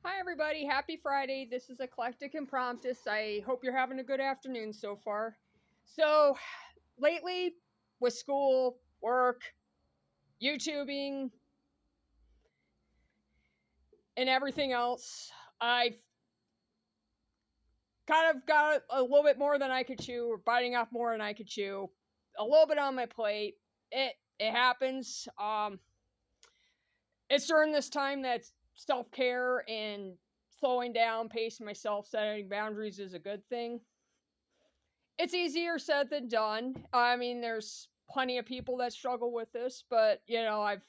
Hi, everybody. Happy Friday. This is Eclectic and Promptus. I hope you're having a good afternoon so far. So, lately, with school, work, YouTubing, and everything else, I've kind of got a little bit more than I could chew, or biting off more than I could chew. A little bit on my plate. It happens. It's during this time that self care and slowing down, pacing myself, setting boundaries is a good thing. It's easier said than done. I mean, there's plenty of people that struggle with this, but I've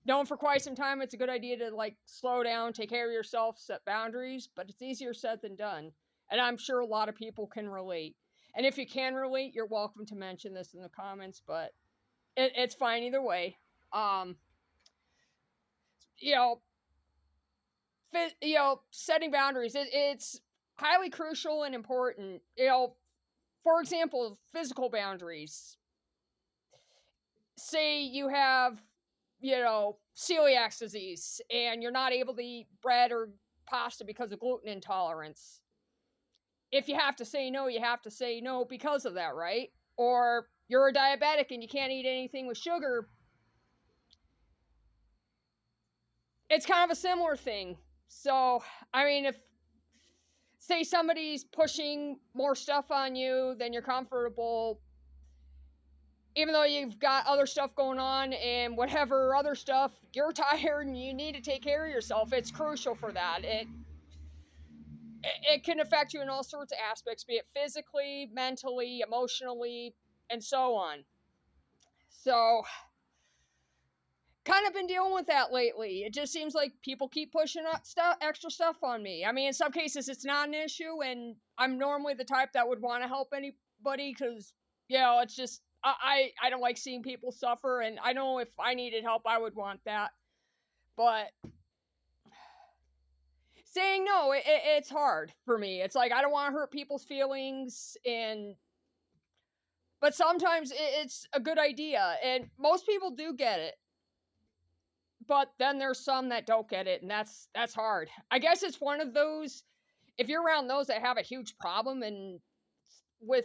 known for quite some time it's a good idea to like slow down, take care of yourself, set boundaries, but it's easier said than done. And I'm sure a lot of people can relate. And if you can relate, you're welcome to mention this in the comments, but it's fine either way. Um, you know, setting boundaries, it's highly crucial and important. For example, physical boundaries. Say you have, celiac disease and you're not able to eat bread or pasta because of gluten intolerance. If you have to say no, you have to say no because of that, right? Or you're a diabetic and you can't eat anything with sugar. It's kind of a similar thing. So, I mean, if say somebody's pushing more stuff on you than you're comfortable, even though you've got other stuff going on and whatever other stuff, you're tired and you need to take care of yourself. It's crucial for that. It can affect you in all sorts of aspects, be it physically, mentally, emotionally, and so on. So, kind of been dealing with that lately. It just seems like people keep pushing extra stuff on me. I mean, in some cases it's not an issue, and I'm normally the type that would want to help anybody because it's just I don't like seeing people suffer, and I know if I needed help, I would want that. But saying no, it's hard for me. It's like I don't want to hurt people's feelings, but sometimes it's a good idea, and most people do get it. But then there's some that don't get it, and that's hard. I guess it's one of those. If you're around those that have a huge problem and with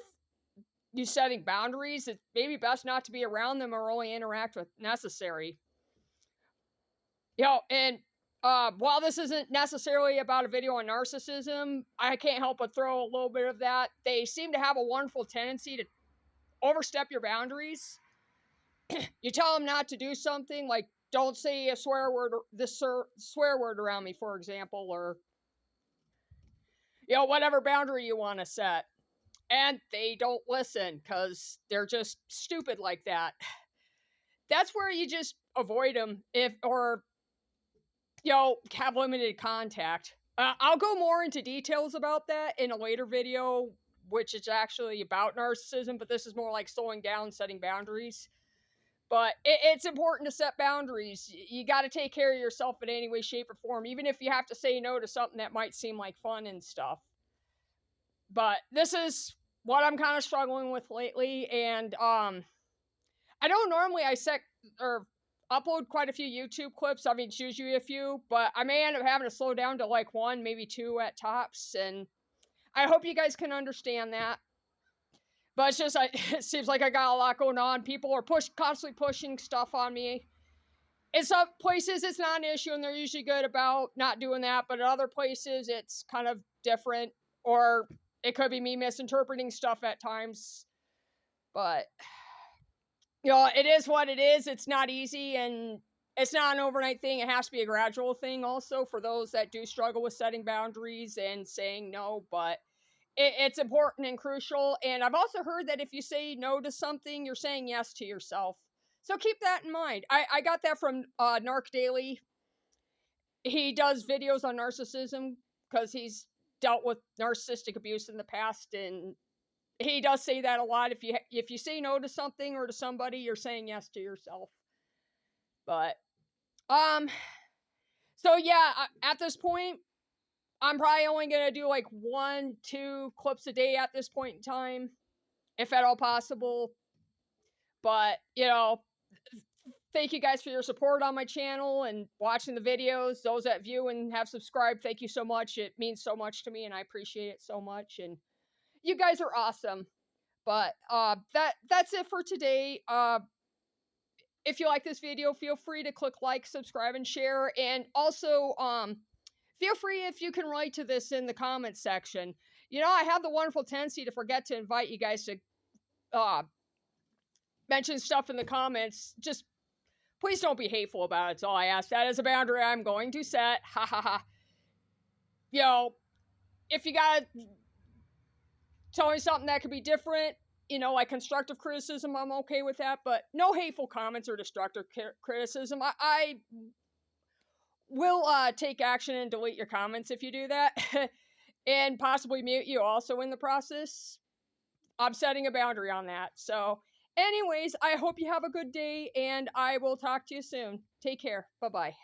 you setting boundaries, it's maybe best not to be around them or only interact with necessary. And while this isn't necessarily about a video on narcissism, I can't help but throw a little bit of that. They seem to have a wonderful tendency to overstep your boundaries. You tell them not to do something, like don't say a swear word, this swear word around me, for example, or whatever boundary you want to set, and they don't listen because they're just stupid like that. That's where you just avoid them, if or have limited contact. I'll go more into details about that in a later video, which is actually about narcissism, but this is more like slowing down, setting boundaries. But it's important to set boundaries. You got to take care of yourself in any way, shape, or form, even if you have to say no to something that might seem like fun and stuff. But this is what I'm kind of struggling with lately, and I know normally I set or upload quite a few YouTube clips. I mean, it's usually a few, but I may end up having to slow down to like one, maybe two at tops, and I hope you guys can understand that. But it's just, it seems like I got a lot going on. People are constantly pushing stuff on me. In some places, it's not an issue, and they're usually good about not doing that. But in other places, it's kind of different, or it could be me misinterpreting stuff at times. But it is what it is. It's not easy, and it's not an overnight thing. It has to be a gradual thing, also for those that do struggle with setting boundaries and saying no. But it's important and crucial. And I've also heard that if you say no to something, you're saying yes to yourself. So keep that in mind. I got that from Narc Daily. He does videos on narcissism because he's dealt with narcissistic abuse in the past, and he does say that a lot. If you say no to something or to somebody, you're saying yes to yourself. But so yeah, at this point, I'm probably only gonna do like 1-2 clips a day at this point in time, if at all possible. But thank you guys for your support on my channel and watching the videos. Those that view and have subscribed, thank you so much. It means so much to me, and I appreciate it so much. And you guys are awesome. But that's it for today. If you like this video, feel free to click like, subscribe, and share. And also, feel free if you can write to this in the comments section. You know, I have the wonderful tendency to forget to invite you guys to mention stuff in the comments. Just please don't be hateful about it. That's all I ask. That is a boundary I'm going to set. Ha ha ha. You know, if you gotta tell me something that could be different, you know, like constructive criticism, I'm okay with that. But no hateful comments or destructive criticism. I will take action and delete your comments if you do that. And possibly mute you also in the process. I'm setting a boundary on that. So, anyways, I hope you have a good day, and I will talk to you soon. Take care. Bye-bye.